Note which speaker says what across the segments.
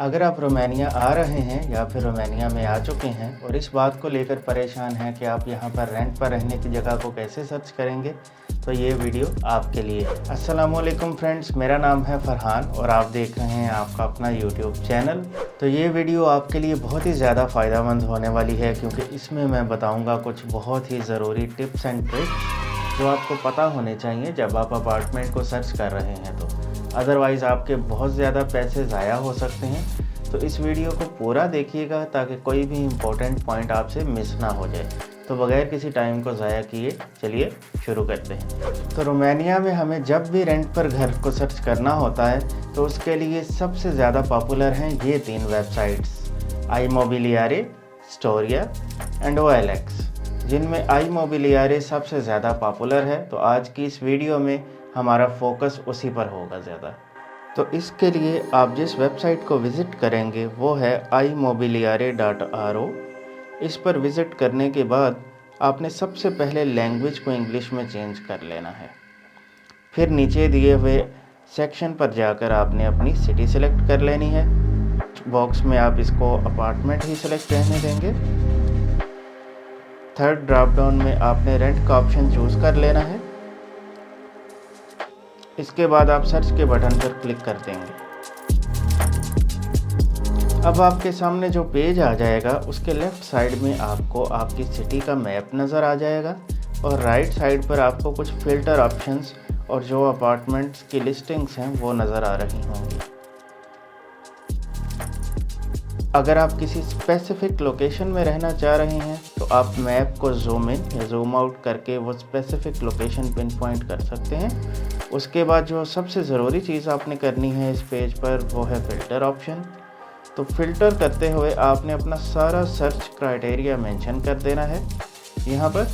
Speaker 1: अगर आप रोमानिया आ रहे हैं या फिर रोमानिया में आ चुके हैं और इस बात को लेकर परेशान हैं कि आप यहाँ पर रेंट पर रहने की जगह को कैसे सर्च करेंगे, तो ये वीडियो आपके लिए है। अस्सलामुअलैकुम फ्रेंड्स, मेरा नाम है फरहान और आप देख रहे हैं आपका अपना यूट्यूब चैनल। तो ये वीडियो आपके लिए बहुत ही ज़्यादा फ़ायदेमंद होने वाली है, क्योंकि इसमें मैं बताऊँगा कुछ बहुत ही ज़रूरी टिप्स एंड ट्रिक्स जो आपको पता होने चाहिए जब आप अपार्टमेंट को सर्च कर रहे हैं। तो अदरवाइज़ आपके बहुत ज़्यादा पैसे ज़ाया हो सकते हैं। तो इस वीडियो को पूरा देखिएगा ताकि कोई भी इम्पोर्टेंट पॉइंट आपसे मिस ना हो जाए। तो बगैर किसी टाइम को ज़ाया किए चलिए शुरू करते हैं। तो रोमानिया में हमें जब भी रेंट पर घर को सर्च करना होता है तो उसके लिए सबसे ज़्यादा पॉपुलर हैं ये 3 वेबसाइट्स, iMobiliare, स्टोरिया एंड OLX, जिनमें iMobiliare सबसे ज़्यादा पॉपुलर है। तो आज की इस वीडियो में हमारा फोकस उसी पर होगा ज़्यादा। तो इसके लिए आप जिस वेबसाइट को विज़िट करेंगे वो है iMobiliare.ro। इस पर विज़िट करने के बाद आपने सबसे पहले लैंग्वेज को इंग्लिश में चेंज कर लेना है। फिर नीचे दिए हुए सेक्शन पर जाकर आपने अपनी सिटी सेलेक्ट कर लेनी है। बॉक्स में आप इसको अपार्टमेंट ही सिलेक्ट रहने देंगे। थर्ड ड्रॉप डाउन में आपने रेंट का ऑप्शन चूज़ कर लेना है। इसके बाद आप सर्च के बटन पर क्लिक कर देंगे। अब आपके सामने जो पेज आ जाएगा उसके लेफ़्ट साइड में आपको आपकी सिटी का मैप नज़र आ जाएगा और राइट साइड पर आपको कुछ फ़िल्टर ऑप्शंस और जो अपार्टमेंट्स की लिस्टिंग्स हैं वो नज़र आ रही होंगी। अगर आप किसी स्पेसिफिक लोकेशन में रहना चाह रहे हैं तो आप मैप को जूम इन या जूम आउट करके वो स्पेसिफिक लोकेशन पिन पॉइंट कर सकते हैं। उसके बाद जो सबसे ज़रूरी चीज़ आपने करनी है इस पेज पर वो है फ़िल्टर ऑप्शन। तो फ़िल्टर करते हुए आपने अपना सारा सर्च क्राइटेरिया मेंशन कर देना है यहाँ पर,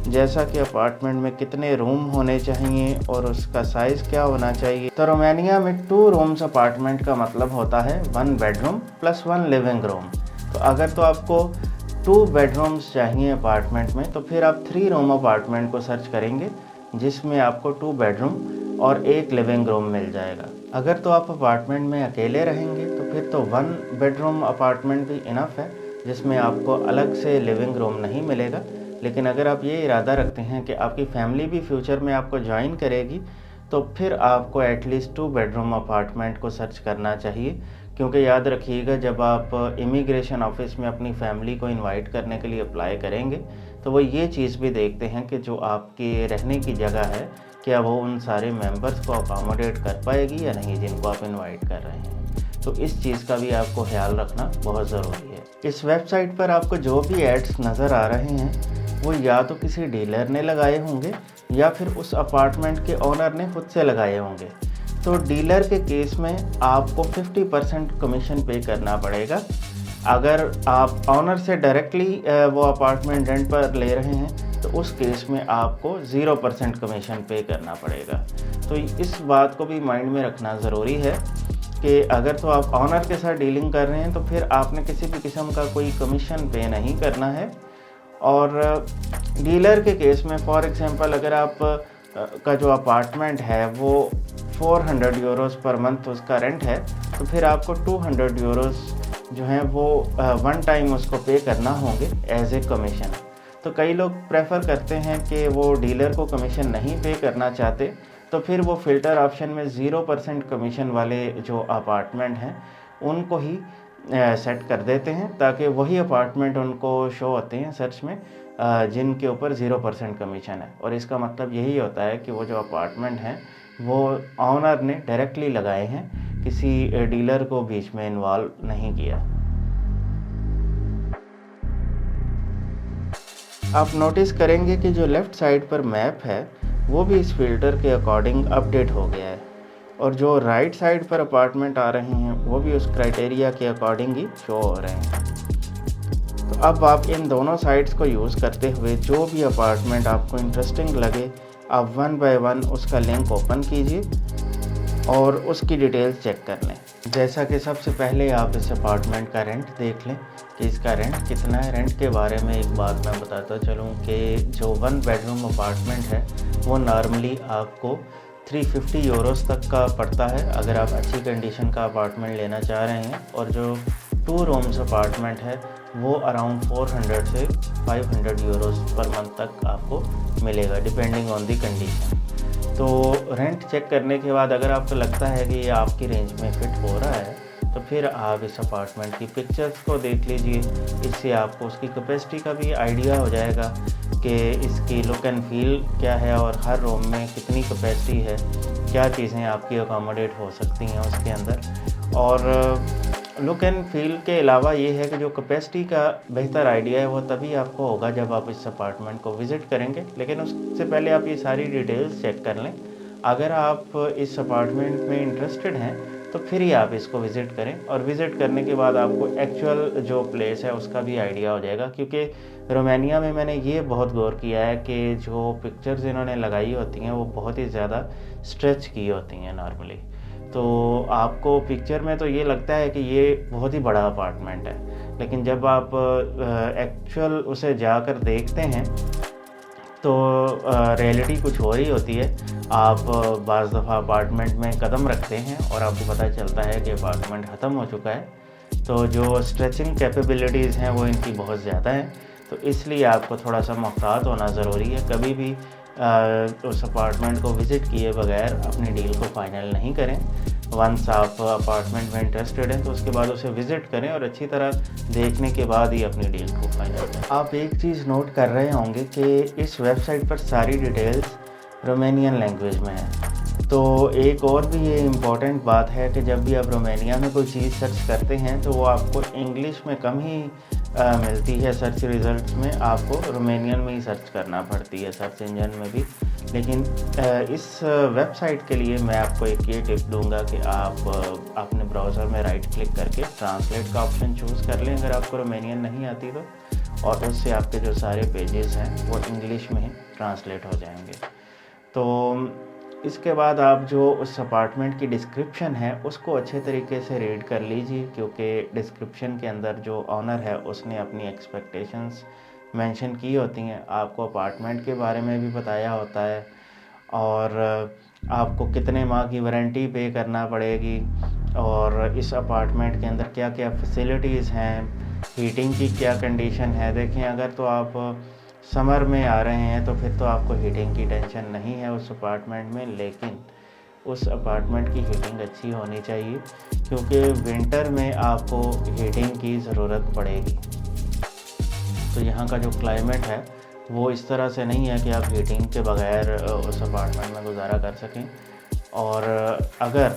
Speaker 1: जैसा कि अपार्टमेंट में कितने रूम होने चाहिए और उसका साइज़ क्या होना चाहिए। तो रोमानिया में 2 रूम्स अपार्टमेंट का मतलब होता है 1 बेडरूम प्लस 1 लिविंग रूम। तो अगर तो आपको 2 बेडरूम्स चाहिए अपार्टमेंट में तो फिर आप 3 रूम अपार्टमेंट को सर्च करेंगे जिसमें आपको 2 बेडरूम और 1 लिविंग रूम मिल जाएगा। अगर तो आप अपार्टमेंट में अकेले रहेंगे तो फिर तो 1 बेडरूम अपार्टमेंट भी इनफ है, जिसमें आपको अलग से लिविंग रूम नहीं मिलेगा। लेकिन अगर आप ये इरादा रखते हैं कि आपकी फैमिली भी फ्यूचर में आपको ज्वाइन करेगी तो फिर आपको एटलीस्ट 2 बेडरूम अपार्टमेंट को सर्च करना चाहिए, क्योंकि याद रखिएगा जब आप इमिग्रेशन ऑफिस में अपनी फैमिली को इनवाइट करने के लिए अप्लाई करेंगे तो वो ये चीज़ भी देखते हैं कि जो आपके रहने की जगह है क्या वो उन सारे मेंबर्स को अकोमोडेट कर पाएगी या नहीं जिनको आप इनवाइट कर रहे हैं। तो इस चीज़ का भी आपको ख्याल रखना बहुत ज़रूरी है। इस वेबसाइट पर आपको जो भी एड्स नज़र आ रहे हैं वो या तो किसी डीलर ने लगाए होंगे या फिर उस अपार्टमेंट के ओनर ने खुद से लगाए होंगे। तो डीलर के केस में आपको 50% कमीशन पे करना पड़ेगा। अगर आप ओनर से डायरेक्टली वो अपार्टमेंट रेंट पर ले रहे हैं तो उस केस में आपको 0% कमीशन पे करना पड़ेगा। तो इस बात को भी माइंड में रखना ज़रूरी है कि अगर तो आप ओनर के साथ डीलिंग कर रहे हैं तो फिर आपने किसी भी किस्म का कोई कमीशन पे नहीं करना है। और डीलर के केस में फॉर एग्ज़ाम्पल अगर आप का जो अपार्टमेंट है वो 400 यूरोस पर मंथ उसका रेंट है तो फिर आपको 200 यूरोस जो हैं वो 1 टाइम उसको पे करना होंगे एज ए कमीशन। तो कई लोग प्रेफर करते हैं कि वो डीलर को कमीशन नहीं पे करना चाहते, तो फिर वो फ़िल्टर ऑप्शन में 0% कमीशन वाले जो अपार्टमेंट हैं उनको ही सेट कर देते हैं ताकि वही अपार्टमेंट उनको शो होते हैं सर्च में जिनके ऊपर 0% कमीशन है। और इसका मतलब यही होता है कि वो जो अपार्टमेंट हैं वो ऑनर ने डायरेक्टली लगाए हैं, किसी डीलर को बीच में इन्वॉल्व नहीं किया। आप नोटिस करेंगे कि जो लेफ़्ट साइड पर मैप है वो भी इस फिल्टर के अकॉर्डिंग अपडेट हो गया है और जो राइट साइड पर अपार्टमेंट आ रहे हैं वो भी उस क्राइटेरिया के अकॉर्डिंग ही शो हो रहे हैं। तो अब आप इन दोनों साइट्स को यूज़ करते हुए जो भी अपार्टमेंट आपको इंटरेस्टिंग लगे आप 1 बाय 1 उसका लिंक ओपन कीजिए और उसकी डिटेल्स चेक कर लें। जैसा कि सबसे पहले आप इस अपार्टमेंट का रेंट देख लें कि इसका रेंट कितना है। रेंट के बारे में एक बात मैं बताता चलूँ कि जो 1 बेडरूम अपार्टमेंट है वो नॉर्मली आपको 350 यूरोस तक का पड़ता है अगर आप अच्छी कंडीशन का अपार्टमेंट लेना चाह रहे हैं। और जो 2 रूम्स अपार्टमेंट है वो अराउंड 400 से 500 यूरोस पर मंथ तक आपको मिलेगा, डिपेंडिंग ऑन दी कंडीशन। तो रेंट चेक करने के बाद अगर आपको लगता है कि ये आपकी रेंज में फ़िट हो रहा है तो फिर आप इस अपार्टमेंट की पिक्चर्स को देख लीजिए। इससे आपको उसकी कैपेसिटी का भी आइडिया हो जाएगा कि इसकी लुक एंड फील क्या है और हर रूम में कितनी कैपेसिटी है, क्या चीज़ें आपकी अकोमोडेट हो सकती हैं उसके अंदर। और लुक एंड फील के अलावा ये है कि जो कैपेसिटी का बेहतर आइडिया है वो तभी आपको होगा जब आप इस अपार्टमेंट को विज़िट करेंगे। लेकिन उससे पहले आप ये सारी डिटेल्स चेक कर लें। अगर आप इस अपार्टमेंट में इंटरेस्टेड हैं तो फिर ही आप इसको विज़िट करें, और विज़िट करने के बाद आपको एक्चुअल जो प्लेस है उसका भी आइडिया हो जाएगा। क्योंकि रोमानिया में मैंने ये बहुत गौर किया है कि जो पिक्चर्स इन्होंने लगाई होती हैं वो बहुत ही ज़्यादा स्ट्रेच की होती हैं नॉर्मली। तो आपको पिक्चर में तो ये लगता है कि ये बहुत ही बड़ा अपार्टमेंट है, लेकिन जब आप एक्चुअल उसे जाकर देखते हैं तो रियलिटी कुछ और ही होती है। आप बाज़ दफ़ा अपार्टमेंट में कदम रखते हैं और आपको पता चलता है कि अपार्टमेंट ख़त्म हो चुका है। तो जो स्ट्रेचिंग कैपेबिलिटीज़ हैं वो इनकी बहुत ज़्यादा हैं। तो इसलिए आपको थोड़ा सा मुहतात होना ज़रूरी है। कभी भी उस अपार्टमेंट को विज़िट किए बगैर अपनी डील को फ़ाइनल नहीं करें। वंस आप अपार्टमेंट में इंटरेस्टेड हैं तो उसके बाद उसे विज़िट करें और अच्छी तरह देखने के बाद ही अपनी डील को फाइनल करें। आप एक चीज़ नोट कर रहे होंगे कि इस वेबसाइट पर सारी डिटेल्स रोमानियन लैंग्वेज में है। तो एक और भी ये इम्पॉर्टेंट बात है कि जब भी आप रोमानिया में कोई चीज़ सर्च करते हैं तो वो आपको इंग्लिश में कम ही मिलती है। सर्च रिज़ल्ट में आपको रोमानियन में ही सर्च करना पड़ती है, सर्च इंजन में भी। लेकिन इस वेबसाइट के लिए मैं आपको एक ये टिप दूंगा कि आप अपने ब्राउज़र में राइट क्लिक करके ट्रांसलेट का ऑप्शन चूज़ कर लें अगर आपको रोमानियन नहीं आती तो, और उससे आपके जो सारे पेजेस हैं वो इंग्लिश में ही ट्रांसलेट हो जाएंगे। तो इसके बाद आप जो उस अपार्टमेंट की डिस्क्रिप्शन है उसको अच्छे तरीके से रीड कर लीजिए, क्योंकि डिस्क्रिप्शन के अंदर जो ऑनर है उसने अपनी एक्सपेक्टेशंस मेंशन की होती हैं। आपको अपार्टमेंट के बारे में भी बताया होता है और आपको कितने माह की वारंटी पे करना पड़ेगी और इस अपार्टमेंट के अंदर क्या क्या फैसिलिटीज़ हैं, हीटिंग की क्या कंडीशन है। देखें, अगर तो आप समर में आ रहे हैं तो फिर तो आपको हीटिंग की टेंशन नहीं है उस अपार्टमेंट में, लेकिन उस अपार्टमेंट की हीटिंग अच्छी होनी चाहिए क्योंकि विंटर में आपको हीटिंग की ज़रूरत पड़ेगी। तो यहाँ का जो क्लाइमेट है वो इस तरह से नहीं है कि आप हीटिंग के बगैर उस अपार्टमेंट में गुजारा कर सकें। और अगर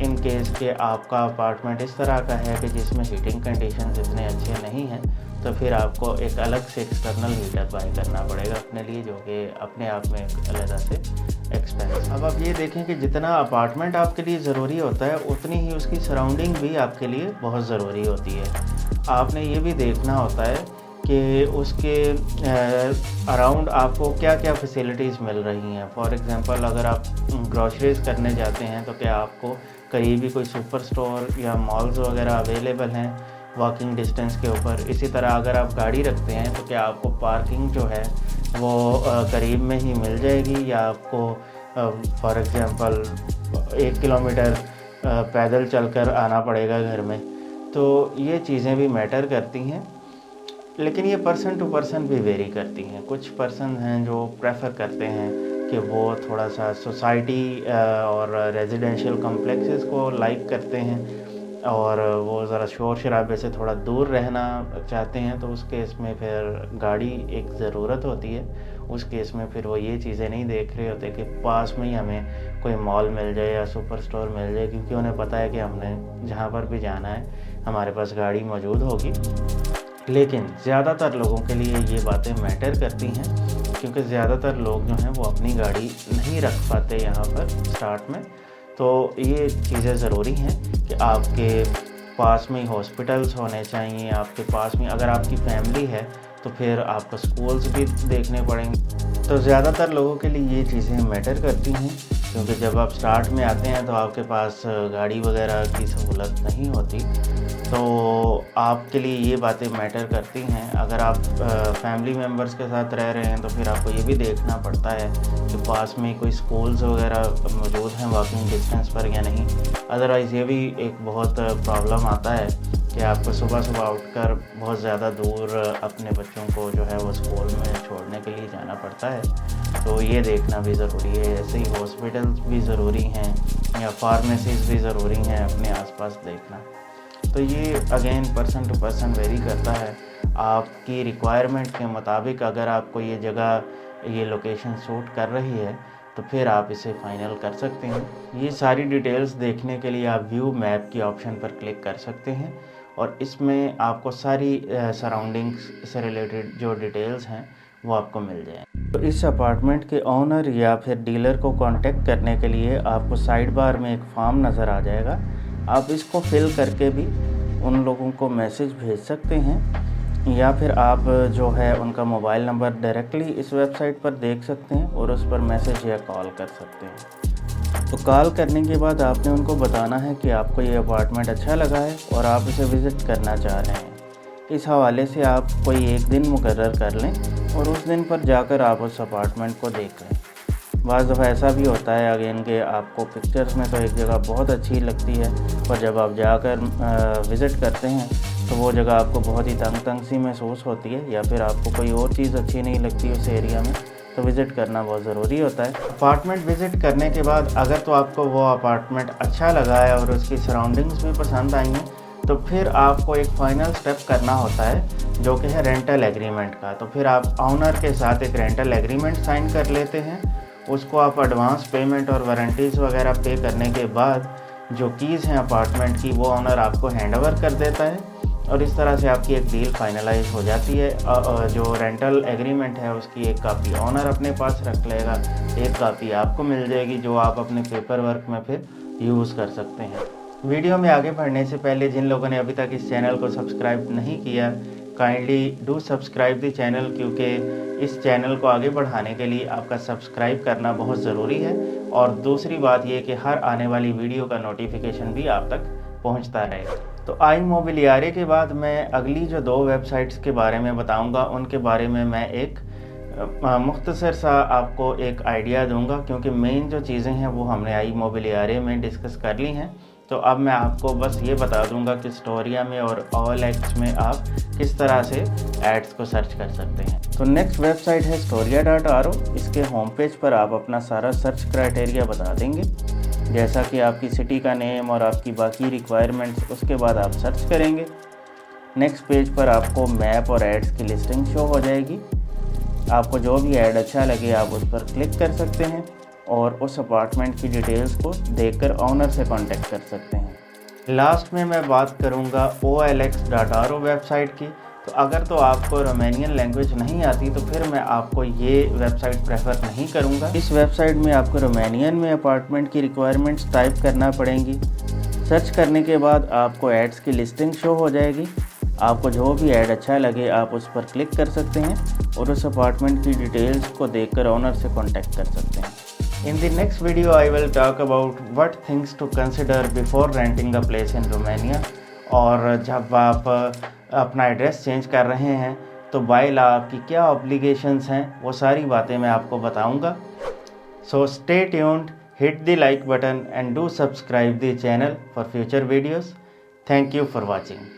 Speaker 1: इन केस के आपका अपार्टमेंट इस तरह का है कि जिसमें हीटिंग कंडीशंस इतने अच्छे नहीं हैं तो फिर आपको एक अलग से एक्सटर्नल हीटर बाय करना पड़ेगा अपने लिए, जो कि अपने आप में एक अलग से एक्सपेंस। अब आप ये देखें कि जितना अपार्टमेंट आपके लिए ज़रूरी होता है उतनी ही उसकी सराउंडिंग भी आपके लिए बहुत ज़रूरी होती है। आपने ये भी देखना होता है कि उसके अराउंड आपको क्या क्या फैसिलिटीज़ मिल रही हैं। फॉर एग्ज़ाम्पल, अगर आप ग्रॉसरीज़ करने जाते हैं तो क्या आपको करीबी कोई सुपर स्टोर या मॉल्स वगैरह अवेलेबल हैं वॉकिंग डिस्टेंस के ऊपर। इसी तरह अगर आप गाड़ी रखते हैं तो क्या आपको पार्किंग जो है वो करीब में ही मिल जाएगी, या आपको फॉर एग्ज़ाम्पल 1 किलोमीटर पैदल चलकर आना पड़ेगा घर में। तो ये चीज़ें भी मैटर करती हैं, लेकिन ये पर्सन टू पर्सन भी वेरी करती हैं। कुछ पर्सन हैं जो प्रेफर करते हैं कि वो थोड़ा सा सोसाइटी और रेजिडेंशियल कम्प्लेक्सेस को लाइक करते हैं और वो ज़रा शोर शराबे से थोड़ा दूर रहना चाहते हैं। तो उस केस में फिर गाड़ी एक ज़रूरत होती है। उस केस में फिर वो ये चीज़ें नहीं देख रहे होते कि पास में ही हमें कोई मॉल मिल जाए या सुपर स्टोर मिल जाए, क्योंकि उन्हें पता है कि हमने जहाँ पर भी जाना है हमारे पास गाड़ी मौजूद होगी। लेकिन ज़्यादातर लोगों के लिए ये बातें मैटर करती हैं, क्योंकि ज़्यादातर लोग जो हैं वो अपनी गाड़ी नहीं रख पाते यहाँ पर स्टार्ट में। तो ये चीज़ें ज़रूरी हैं कि आपके पास में हॉस्पिटल्स होने चाहिए, आपके पास में अगर आपकी फैमिली है तो फिर आपको स्कूल्स भी देखने पड़ेंगे। तो ज़्यादातर लोगों के लिए ये चीज़ें मैटर करती हैं। क्योंकि जब आप स्टार्ट में आते हैं तो आपके पास गाड़ी वगैरह की सहूलत नहीं होती। तो आपके लिए ये बातें मैटर करती हैं। अगर आप फैमिली मेम्बर्स के साथ रह रहे हैं तो फिर आपको ये भी देखना पड़ता है कि पास में कोई स्कूल्स वगैरह मौजूद हैं वॉकिंग डिस्टेंस पर या नहीं। अदरवाइज़ ये भी एक बहुत प्रॉब्लम आता है कि आपको सुबह उठकर बहुत ज़्यादा दूर अपने बच्चों को जो है वो स्कूल में छोड़ने के लिए जाना पड़ता है। तो ये देखना भी ज़रूरी है। ऐसे ही हॉस्पिटल्स भी ज़रूरी हैं या फार्मेसीज़ भी ज़रूरी हैं अपने आसपास देखना। तो ये again person to person vary करता है। आपकी रिक्वायरमेंट के मुताबिक अगर आपको ये जगह, ये लोकेशन सूट कर रही है तो फिर आप इसे फ़ाइनल कर सकते हैं। ये सारी डिटेल्स देखने के लिए आप व्यू मैप की ऑप्शन पर क्लिक कर सकते हैं और इसमें आपको सारी सराउंडिंग्स से रिलेटेड जो डिटेल्स हैं वो आपको मिल जाए। तो इस अपार्टमेंट के ओनर या फिर डीलर को कांटेक्ट करने के लिए आपको साइड बार में एक फॉर्म नज़र आ जाएगा। आप इसको फिल करके भी उन लोगों को मैसेज भेज सकते हैं या फिर आप जो है उनका मोबाइल नंबर डायरेक्टली इस वेबसाइट पर देख सकते हैं और उस पर मैसेज या कॉल कर सकते हैं। तो कॉल करने के बाद आपने उनको बताना है कि आपको ये अपार्टमेंट अच्छा लगा है और आप इसे विज़िट करना चाह रहे हैं। इस हवाले से आप कोई एक दिन मुकर्रर कर लें और उस दिन पर जाकर आप उस अपार्टमेंट को देख लें। बाज़ दफ़ा ऐसा भी होता है अगेन कि आपको पिक्चर्स में तो एक जगह बहुत अच्छी लगती है पर जब आप जाकर विज़िट करते हैं तो वो जगह आपको बहुत ही तंग सी महसूस होती है या फिर आपको कोई और चीज़ अच्छी नहीं लगती उस एरिया में। तो विज़िट करना बहुत ज़रूरी होता है। अपार्टमेंट विज़िट करने के बाद अगर तो आपको वो अपार्टमेंट अच्छा लगा है और उसकी सराउंडिंग्स भी पसंद आई हैं तो फिर आपको एक फ़ाइनल स्टेप करना होता है जो कि है रेंटल एग्रीमेंट का। तो फिर आप ऑनर के साथ एक रेंटल एग्रीमेंट साइन कर लेते हैं। उसको आप एडवांस पेमेंट और वारंटीज़ वगैरह पे करने के बाद जो कीज़ हैं अपार्टमेंट की वो ऑनर आपको हैंड ओवर कर देता है और इस तरह से आपकी एक डील फाइनलाइज हो जाती है। जो रेंटल एग्रीमेंट है उसकी एक कापी ऑनर अपने पास रख लेगा, एक कापी आपको मिल जाएगी जो आप अपने पेपर वर्क में फिर यूज़ कर सकते हैं। वीडियो में आगे बढ़ने से पहले जिन लोगों ने अभी तक इस चैनल को सब्सक्राइब नहीं किया, kindly do subscribe the channel, क्योंकि इस चैनल को आगे बढ़ाने के लिए आपका सब्सक्राइब करना बहुत ज़रूरी है। और दूसरी बात ये कि हर आने वाली वीडियो का नोटिफिकेशन भी आप तक पहुंचता रहेगा। तो आई मोबिलियारे के बाद मैं अगली जो 2 वेबसाइट्स के बारे में बताऊंगा उनके बारे में मैं एक मुख्तसर सा आपको एक आइडिया दूंगा, क्योंकि मेन जो चीज़ें हैं वो हमने आई मोबिलियारे में डिस्कस कर ली हैं। तो अब मैं आपको बस ये बता दूंगा कि स्टोरिया में और OLX में आप किस तरह से एड्स को सर्च कर सकते हैं। तो नेक्स्ट वेबसाइट है storia.ro। इसके होम पेज पर आप अपना सारा सर्च क्राइटेरिया बता देंगे, जैसा कि आपकी सिटी का नेम और आपकी बाकी रिक्वायरमेंट्स। उसके बाद आप सर्च करेंगे। नेक्स्ट पेज पर आपको मैप और एड्स की लिस्टिंग शो हो जाएगी। आपको जो भी ऐड अच्छा लगे आप उस पर क्लिक कर सकते हैं और उस अपार्टमेंट की डिटेल्स को देखकर ऑनर से कांटेक्ट कर सकते हैं। लास्ट में मैं बात करूंगा OLX.ro वेबसाइट की। तो अगर तो आपको रोमानियन लैंग्वेज नहीं आती तो फिर मैं आपको ये वेबसाइट प्रेफर नहीं करूंगा। इस वेबसाइट में आपको रोमानियन में अपार्टमेंट की रिक्वायरमेंट्स टाइप करना पड़ेंगी। सर्च करने के बाद आपको एड्स की लिस्टिंग शो हो जाएगी। आपको जो भी ऐड अच्छा लगे आप उस पर क्लिक कर सकते हैं और उस अपार्टमेंट की डिटेल्स को देखकर ऑनर से कांटेक्ट कर सकते हैं। In the next video, I will talk about what things to consider before renting a place in Romania। और जब आप अपना एड्रेस चेंज कर रहे हैं तो बाय लॉ आपकी क्या ऑब्लिगेशंस हैं वो सारी बातें मैं आपको बताऊंगा। So stay tuned, hit the like button and do subscribe the channel for future videos. Thank you for watching.